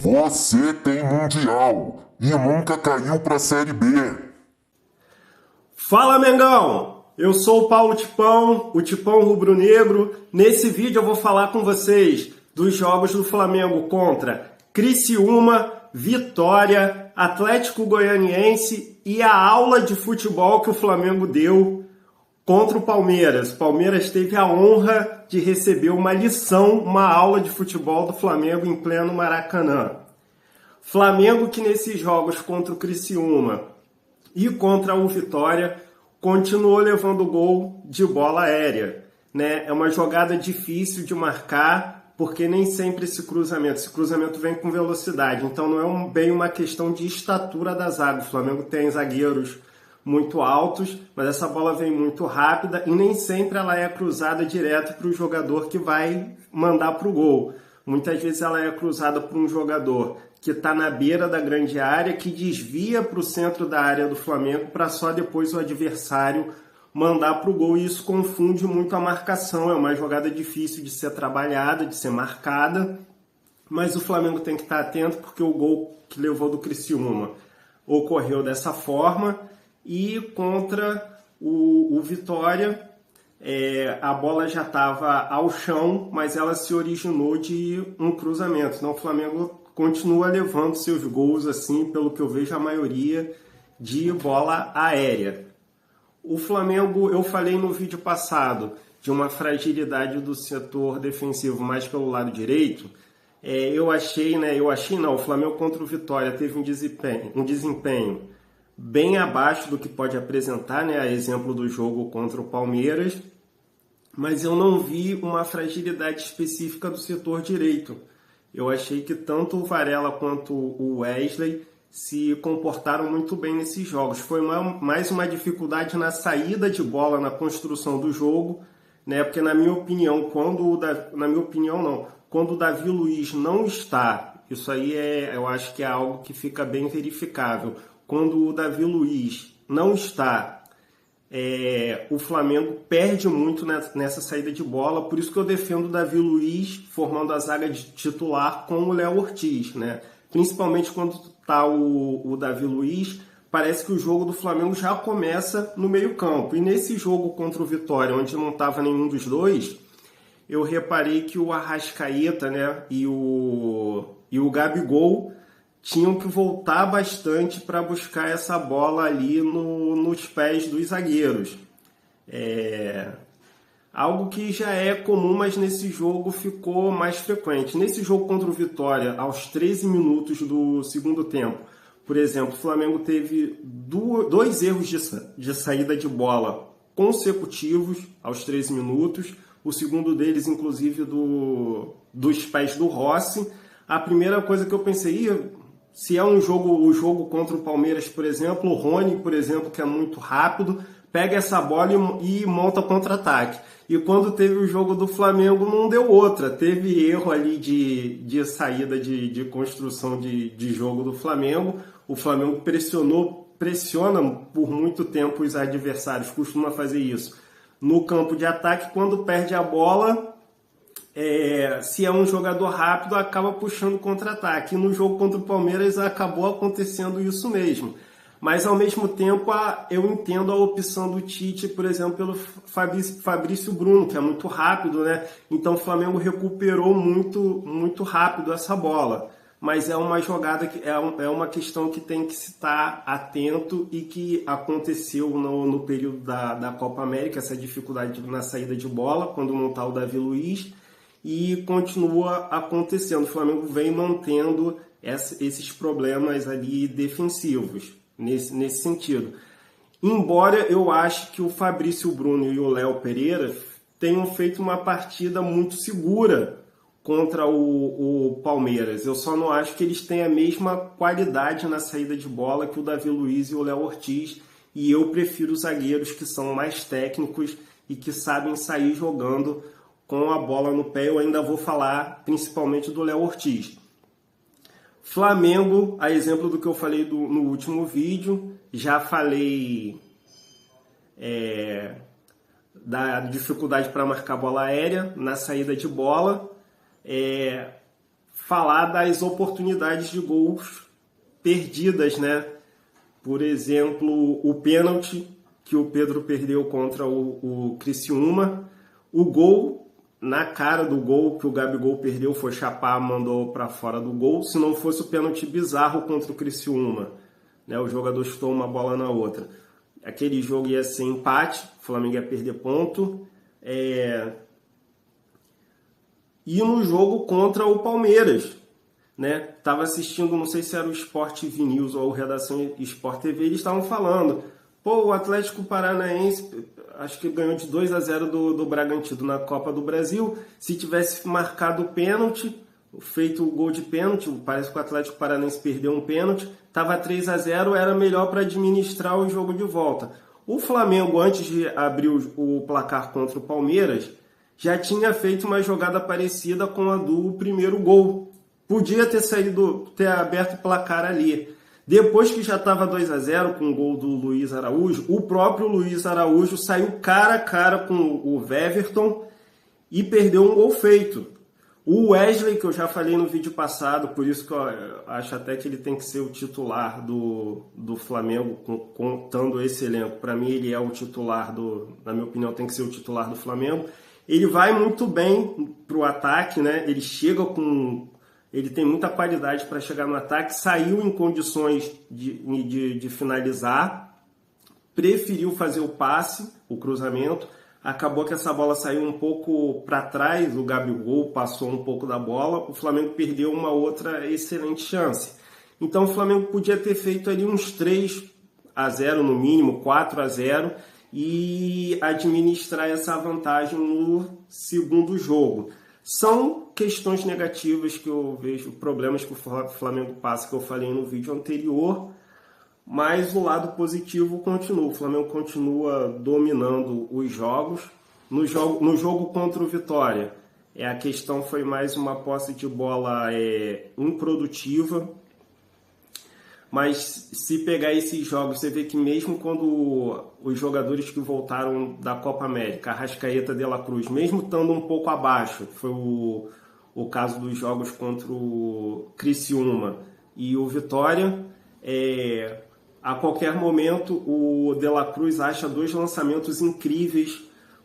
Você tem Mundial e nunca caiu para a Série B. Fala, Mengão! Eu sou o Paulo Tipão, o Tipão Rubro-Negro. Nesse vídeo eu vou falar com vocês dos jogos do Flamengo contra Criciúma, Vitória, Atlético Goianiense e a aula de futebol que o Flamengo deu contra o Palmeiras. O Palmeiras teve a honra de receber uma lição, uma aula de futebol do Flamengo em pleno Maracanã. Flamengo que nesses jogos contra o Criciúma e contra o Vitória continuou levando gol de bola aérea, né? É uma jogada difícil de marcar, porque nem sempre esse cruzamento vem com velocidade, então não é bem uma questão de estatura da zaga. O Flamengo tem zagueiros muito altos, mas essa bola vem muito rápida e nem sempre ela é cruzada direto para o jogador que vai mandar para o gol. Muitas vezes ela é cruzada por um jogador que está na beira da grande área, que desvia para o centro da área do Flamengo para só depois o adversário mandar para o gol. E isso confunde muito a marcação. É uma jogada difícil de ser trabalhada, de ser marcada, mas o Flamengo tem que estar atento porque o gol que levou do Criciúma ocorreu dessa forma. E contra o Vitória, a bola já estava ao chão, mas ela se originou de um cruzamento. Então o Flamengo continua levando seus gols, assim, pelo que eu vejo, a maioria de bola aérea. O Flamengo, eu falei no vídeo passado de uma fragilidade do setor defensivo mais pelo lado direito. O Flamengo contra o Vitória teve um desempenho bem abaixo do que pode apresentar, né, a exemplo do jogo contra o Palmeiras, mas eu não vi uma fragilidade específica do setor direito. Eu achei que tanto o Varela quanto o Wesley se comportaram muito bem nesses jogos. Foi mais uma dificuldade na saída de bola, na construção do jogo, né? Porque na minha opinião, quando o Davi Luiz não está, isso aí eu acho que é algo que fica bem verificável. Quando o Davi Luiz não está, o Flamengo perde muito nessa saída de bola. Por isso que eu defendo o Davi Luiz formando a zaga de titular com o Léo Ortiz, né? Principalmente quando está o Davi Luiz, parece que o jogo do Flamengo já começa no meio-campo. E nesse jogo contra o Vitória, onde não estava nenhum dos dois, eu reparei que o Arrascaeta, né, e o Gabigol tinham que voltar bastante para buscar essa bola ali nos pés dos zagueiros. Algo que já é comum, mas nesse jogo ficou mais frequente. Nesse jogo contra o Vitória, aos 13 minutos do segundo tempo, por exemplo, o Flamengo teve dois erros de saída de bola consecutivos aos 13 minutos. O segundo deles, inclusive, dos pés do Rossi. A primeira coisa que eu pensei, se é o jogo contra o Palmeiras, por exemplo, o Rony, por exemplo, que é muito rápido, pega essa bola e monta contra-ataque. E quando teve o jogo do Flamengo, não deu outra. Teve erro ali de saída de construção de jogo do Flamengo. O Flamengo pressiona por muito tempo os adversários, costuma fazer isso no campo de ataque. Quando perde a bola, se é um jogador rápido, acaba puxando contra-ataque. No jogo contra o Palmeiras acabou acontecendo isso mesmo. Mas, ao mesmo tempo, eu entendo a opção do Tite, por exemplo, pelo Fabrício Bruno, que é muito rápido, né? Então o Flamengo recuperou muito, muito rápido essa bola. Mas é uma jogada, é uma questão que tem que se estar atento e que aconteceu no período da Copa América, essa dificuldade na saída de bola, quando não está o Davi Luiz, e continua acontecendo. O Flamengo vem mantendo esses problemas ali defensivos, nesse sentido. Embora eu ache que o Fabrício Bruno e o Léo Pereira tenham feito uma partida muito segura contra o Palmeiras. Eu só não acho que eles têm a mesma qualidade na saída de bola que o Davi Luiz e o Léo Ortiz, e eu prefiro os zagueiros que são mais técnicos e que sabem sair jogando com a bola no pé. Eu ainda vou falar principalmente do Léo Ortiz. Flamengo, a exemplo do que eu falei no último vídeo, já falei da dificuldade para marcar bola aérea na saída de bola. falar das oportunidades de gols perdidas, né? Por exemplo, o pênalti que o Pedro perdeu contra o Criciúma, o gol, na cara do gol que o Gabigol perdeu, foi chapar, mandou para fora do gol. Se não fosse o pênalti bizarro contra o Criciúma, né? O jogador chutou uma bola na outra. Aquele jogo ia ser empate, o Flamengo ia perder ponto. E no jogo contra o Palmeiras, né? Tava assistindo, não sei se era o Sport TV News ou a Redação Sport TV, eles estavam falando, pô, o Atlético Paranaense, acho que ganhou de 2-0 do Bragantino na Copa do Brasil. Se tivesse marcado o pênalti, feito o gol de pênalti, parece que o Atlético Paranaense perdeu um pênalti, estava 3-0, era melhor para administrar o jogo de volta. O Flamengo, antes de abrir o placar contra o Palmeiras, já tinha feito uma jogada parecida com a do primeiro gol. Podia ter aberto o placar ali. Depois que já estava 2-0 com o gol do Luiz Araújo, o próprio Luiz Araújo saiu cara a cara com o Weverton e perdeu um gol feito. O Wesley, que eu já falei no vídeo passado, por isso que eu acho até que ele tem que ser o titular do Flamengo, contando esse elenco. Para mim, ele é o titular na minha opinião, tem que ser o titular do Flamengo. Ele vai muito bem para o ataque, né? Ele tem muita qualidade para chegar no ataque, saiu em condições de finalizar, preferiu fazer o passe, o cruzamento, acabou que essa bola saiu um pouco para trás, o Gabigol passou um pouco da bola, o Flamengo perdeu uma outra excelente chance. Então o Flamengo podia ter feito ali uns 3-0 no mínimo, 4-0 e administrar essa vantagem no segundo jogo. São questões negativas que eu vejo, problemas que o Flamengo passa, que eu falei no vídeo anterior, mas o lado positivo continua. O Flamengo continua dominando os jogos. No jogo contra o Vitória, a questão foi mais uma posse de bola improdutiva, mas se pegar esses jogos, você vê que mesmo quando os jogadores que voltaram da Copa América, Arrascaeta, De La Cruz, mesmo estando um pouco abaixo, foi o caso dos jogos contra o Criciúma e o Vitória, a qualquer momento o De La Cruz acha 2 lançamentos incríveis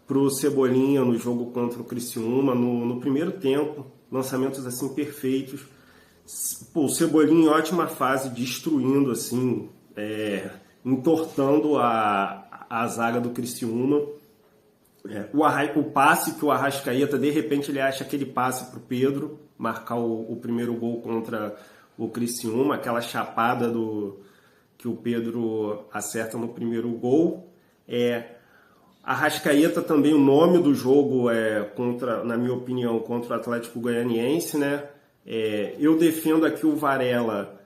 para o Cebolinha no jogo contra o Criciúma, no primeiro tempo, lançamentos assim perfeitos. Pô, o Cebolinha em ótima fase, destruindo, assim, entortando a zaga do Criciúma. O passe que o Arrascaeta, de repente, ele acha aquele passe para o Pedro marcar o primeiro gol contra o Criciúma, aquela chapada que o Pedro acerta no primeiro gol. Arrascaeta também, o nome do jogo na minha opinião, contra o Atlético Goianiense, né? Eu defendo aqui o Varela,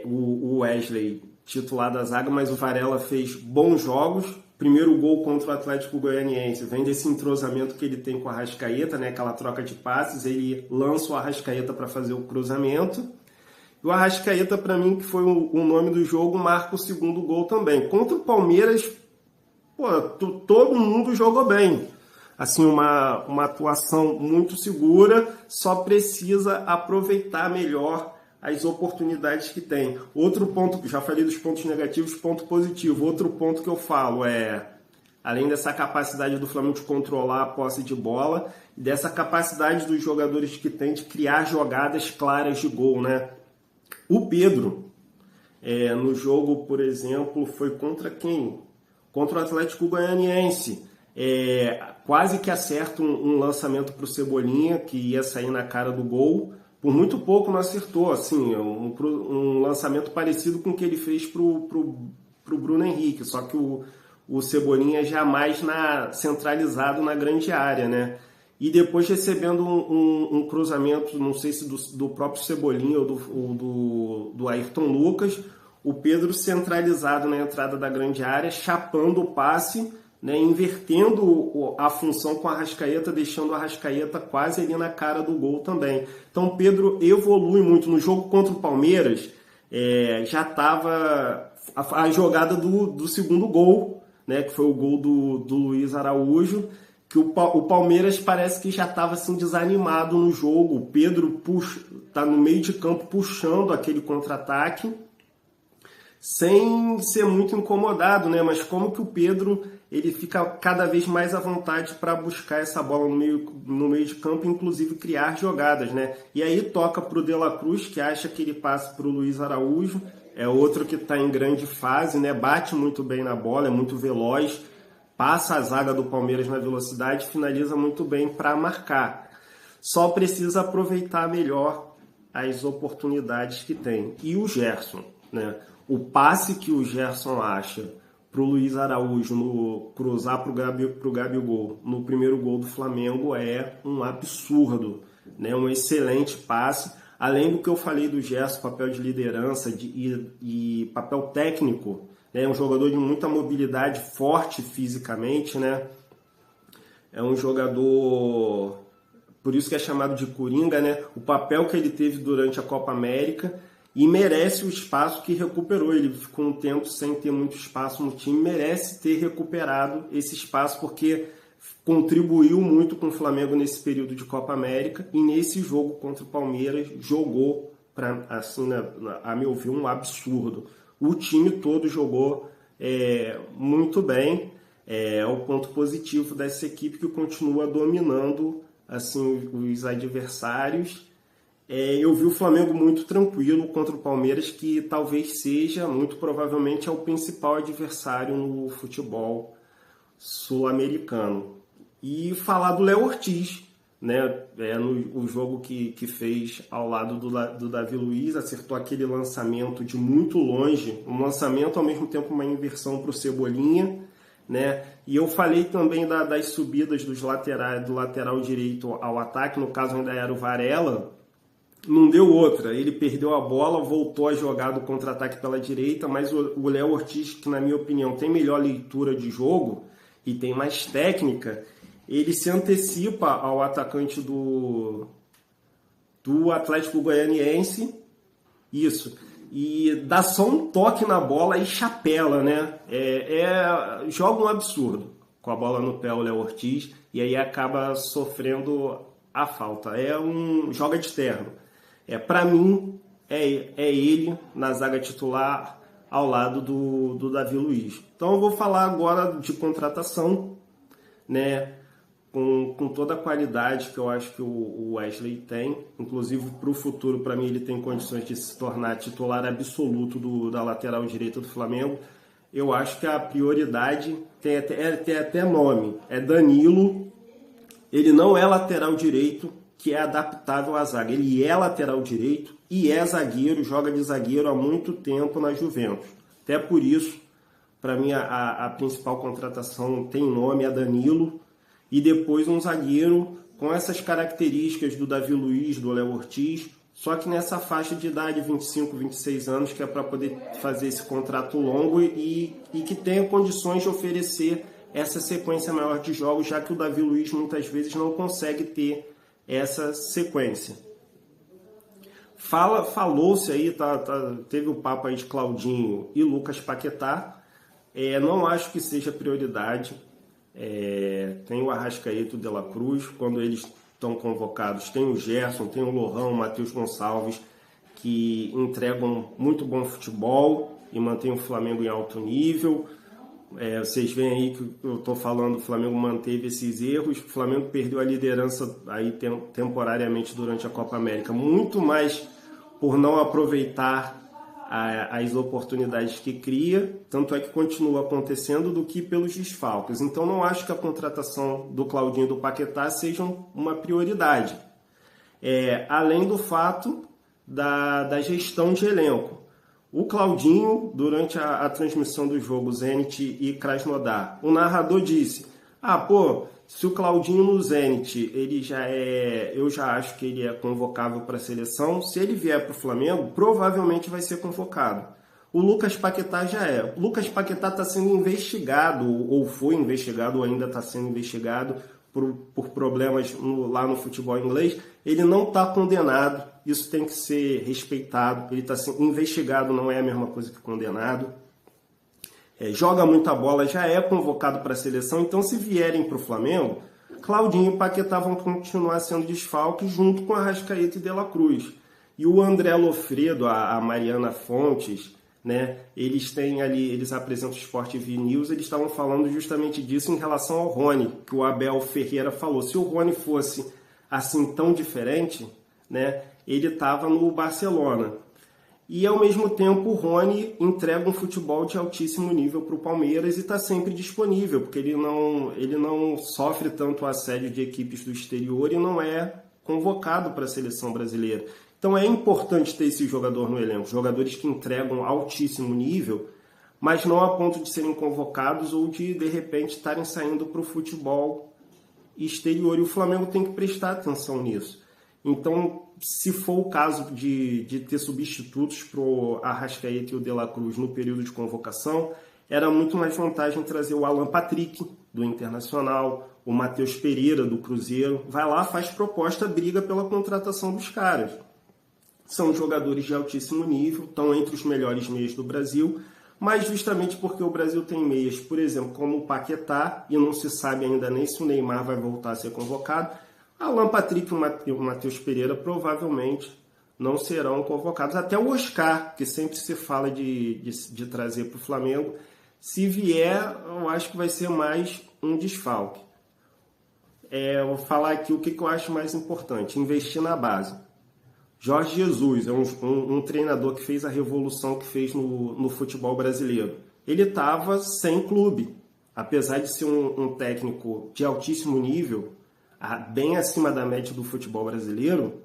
o Wesley, titular da zaga, mas o Varela fez bons jogos. Primeiro gol contra o Atlético Goianiense vem desse entrosamento que ele tem com o Arrascaeta, né? Aquela troca de passes, ele lança o Arrascaeta para fazer o cruzamento. E o Arrascaeta, para mim, que foi o nome do jogo, marca o segundo gol também. Contra o Palmeiras, todo mundo jogou bem. Assim, uma atuação muito segura, só precisa aproveitar melhor as oportunidades que tem. Outro ponto, já falei dos pontos negativos, ponto positivo. Outro ponto que eu falo além dessa capacidade do Flamengo de controlar a posse de bola, e dessa capacidade dos jogadores que tem de criar jogadas claras de gol, né? O Pedro, no jogo, por exemplo, foi contra quem? Contra o Atlético Goianiense. Quase que acerta um lançamento para o Cebolinha, que ia sair na cara do gol. Por muito pouco não acertou, assim, um lançamento parecido com o que ele fez para o Bruno Henrique, só que o Cebolinha já mais centralizado na grande área, né? E depois recebendo um cruzamento, não sei se do próprio Cebolinha ou do Ayrton Lucas, o Pedro centralizado na entrada da grande área, chapando o passe, né, invertendo a função com a Arrascaeta, deixando a Arrascaeta quase ali na cara do gol também. Então o Pedro evolui muito. No jogo contra o Palmeiras, já estava a jogada do segundo gol, né, que foi o gol do Luiz Araújo, que o Palmeiras parece que já estava assim, desanimado no jogo. O Pedro está no meio de campo puxando aquele contra-ataque, sem ser muito incomodado, né? Mas como que o Pedro ele fica cada vez mais à vontade para buscar essa bola no meio de campo, inclusive criar jogadas, né? E aí toca para o De La Cruz, que acha que ele passa para o Luiz Araújo, é outro que está em grande fase, né? Bate muito bem na bola, é muito veloz, passa a zaga do Palmeiras na velocidade, finaliza muito bem para marcar. Só precisa aproveitar melhor as oportunidades que tem. E o Gerson, né? O passe que o Gerson acha para o Luiz Araújo cruzar para o Gabigol no primeiro gol do Flamengo é um absurdo, né? Um excelente passe. Além do que eu falei do Gerson, papel de liderança e papel técnico, né? É um jogador de muita mobilidade, forte fisicamente, né? É um jogador, por isso que é chamado de Coringa, né? O papel que ele teve durante a Copa América e merece o espaço que recuperou. Ele ficou um tempo sem ter muito espaço no time, merece ter recuperado esse espaço porque contribuiu muito com o Flamengo nesse período de Copa América e nesse jogo contra o Palmeiras jogou, assim, a meu ver, um absurdo. O time todo jogou muito bem, é o ponto positivo dessa equipe que continua dominando assim, os adversários. Eu vi o Flamengo muito tranquilo contra o Palmeiras, que talvez seja, muito provavelmente, é o principal adversário no futebol sul-americano. E falar do Léo Ortiz, né? O jogo que fez ao lado do Davi Luiz, acertou aquele lançamento de muito longe, um lançamento ao mesmo tempo uma inversão para o Cebolinha, né? E eu falei também das subidas dos laterais, do lateral direito ao ataque, no caso ainda era o Varela, não deu outra, ele perdeu a bola, voltou a jogar do contra-ataque pela direita, mas o Léo Ortiz, que na minha opinião tem melhor leitura de jogo e tem mais técnica, ele se antecipa ao atacante do Atlético Goianiense, isso, e dá só um toque na bola e chapela, né? Joga um absurdo com a bola no pé o Léo Ortiz e aí acaba sofrendo a falta. Joga de terno. Para mim, é ele na zaga titular ao lado do Davi Luiz. Então eu vou falar agora de contratação, né? Com toda a qualidade que eu acho que o Wesley tem, inclusive para o futuro, para mim ele tem condições de se tornar titular absoluto da lateral direita do Flamengo. Eu acho que a prioridade tem até nome, é Danilo. Ele não é lateral direito, que é adaptável à zaga. Ele é lateral direito e é zagueiro, joga de zagueiro há muito tempo na Juventus. Até por isso, para mim, a principal contratação tem nome, é Danilo. E depois um zagueiro com essas características do Davi Luiz, do Léo Ortiz, só que nessa faixa de idade, 25, 26 anos, que é para poder fazer esse contrato longo e que tenha condições de oferecer essa sequência maior de jogos, já que o Davi Luiz muitas vezes não consegue ter essa sequência. Falou-se aí, teve o papo aí de Claudinho e Lucas Paquetá. Não acho que seja prioridade. Tem o Arrascaeta e o De La Cruz, quando eles estão convocados, tem o Gerson, tem o Lohan, o Matheus Gonçalves, que entregam muito bom futebol e mantém o Flamengo em alto nível. Vocês veem aí que eu estou falando, o Flamengo manteve esses erros, o Flamengo perdeu a liderança aí temporariamente durante a Copa América, muito mais por não aproveitar as oportunidades que cria, tanto é que continua acontecendo, do que pelos desfalques. Então não acho que a contratação do Claudinho e do Paquetá seja uma prioridade. Além do fato da gestão de elenco. O Claudinho, durante a transmissão do jogo Zenit e Krasnodar, o narrador disse: se o Claudinho no Zenit, eu já acho que ele é convocável para a seleção, se ele vier para o Flamengo, provavelmente vai ser convocado. O Lucas Paquetá já é. O Lucas Paquetá está sendo investigado, ou foi investigado, ou ainda está sendo investigado por problemas lá no futebol inglês. Ele não está condenado, isso tem que ser respeitado. Ele está sendo investigado, não é a mesma coisa que condenado. Joga muita bola, já é convocado para a seleção, então se vierem para o Flamengo, Claudinho e Paquetá vão continuar sendo desfalques junto com Arrascaeta e De La Cruz. E o André Lofredo, a Mariana Fontes, né, eles apresentam o Sport TV News, eles estavam falando justamente disso em relação ao Rony, que o Abel Ferreira falou. Se o Rony fosse assim tão diferente, né, ele estava no Barcelona. E ao mesmo tempo o Rony entrega um futebol de altíssimo nível para o Palmeiras e está sempre disponível, porque ele não sofre tanto assédio de equipes do exterior e não é convocado para a seleção brasileira. Então é importante ter esse jogador no elenco, jogadores que entregam altíssimo nível, mas não a ponto de serem convocados ou de repente estarem saindo para o futebol exterior. E o Flamengo tem que prestar atenção nisso. Então, se for o caso de ter substitutos para o Arrascaeta e o De La Cruz no período de convocação, era muito mais vantagem trazer o Alan Patrick, do Internacional, o Matheus Pereira, do Cruzeiro. Vai lá, faz proposta, briga pela contratação dos caras. São jogadores de altíssimo nível, estão entre os melhores meias do Brasil, mas justamente porque o Brasil tem meias, por exemplo, como o Paquetá, e não se sabe ainda nem se o Neymar vai voltar a ser convocado, Alan Patrick e o Matheus Pereira provavelmente não serão convocados. Até o Oscar, que sempre se fala de trazer para o Flamengo, se vier, eu acho que vai ser mais um desfalque. Eu vou falar aqui o que eu acho mais importante, investir na base. Jorge Jesus é um treinador que fez a revolução que fez no futebol brasileiro. Ele estava sem clube. Apesar de ser um técnico de altíssimo nível, bem acima da média do futebol brasileiro,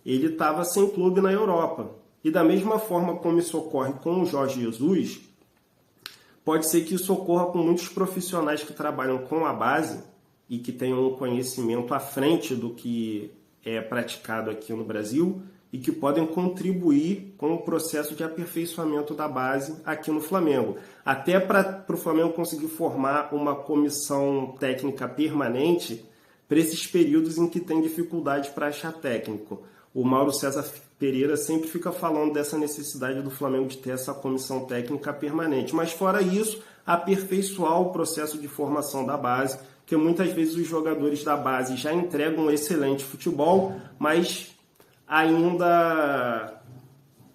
ele estava sem clube na Europa. E da mesma forma como isso ocorre com o Jorge Jesus, pode ser que isso ocorra com muitos profissionais que trabalham com a base e que tenham um conhecimento à frente do que é praticado aqui no Brasil e que podem contribuir com o processo de aperfeiçoamento da base aqui no Flamengo. Até para o Flamengo conseguir formar uma comissão técnica permanente para esses períodos em que tem dificuldade para achar técnico. O Mauro César Pereira sempre fica falando dessa necessidade do Flamengo de ter essa comissão técnica permanente. Mas fora isso, aperfeiçoar o processo de formação da base, porque muitas vezes os jogadores da base já entregam um excelente futebol, mas ainda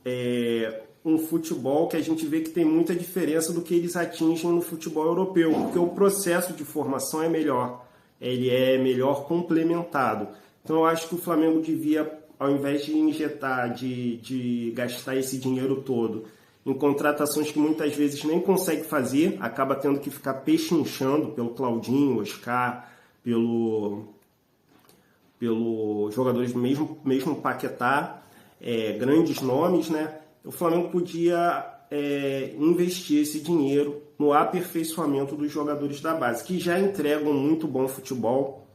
é um futebol que a gente vê que tem muita diferença do que eles atingem no futebol europeu, porque o processo de formação é melhor, ele é melhor complementado. Então eu acho que o Flamengo devia, ao invés de injetar, de gastar esse dinheiro todo em contratações que muitas vezes nem consegue fazer, acaba tendo que ficar pechinchando pelo Claudinho, Oscar, pelo jogadores mesmo Paquetá, grandes nomes, né? O Flamengo podia investir esse dinheiro no aperfeiçoamento dos jogadores da base, que já entregam muito bom futebol.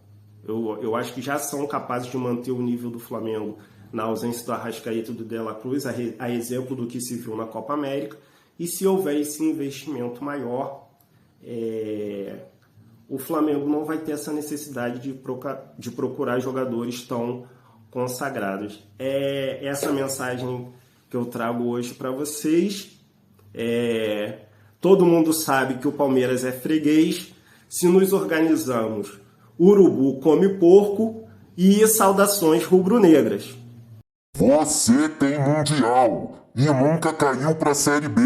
Eu acho que já são capazes de manter o nível do Flamengo na ausência do Arrascaeta e do De La Cruz, a exemplo do que se viu na Copa América. E se houver esse investimento maior, o Flamengo não vai ter essa necessidade de procurar jogadores tão consagrados. É essa mensagem que eu trago hoje para vocês. Todo mundo sabe que o Palmeiras é freguês. Se nos organizamos, urubu come porco. E saudações rubro-negras. Você tem Mundial e nunca caiu para a Série B.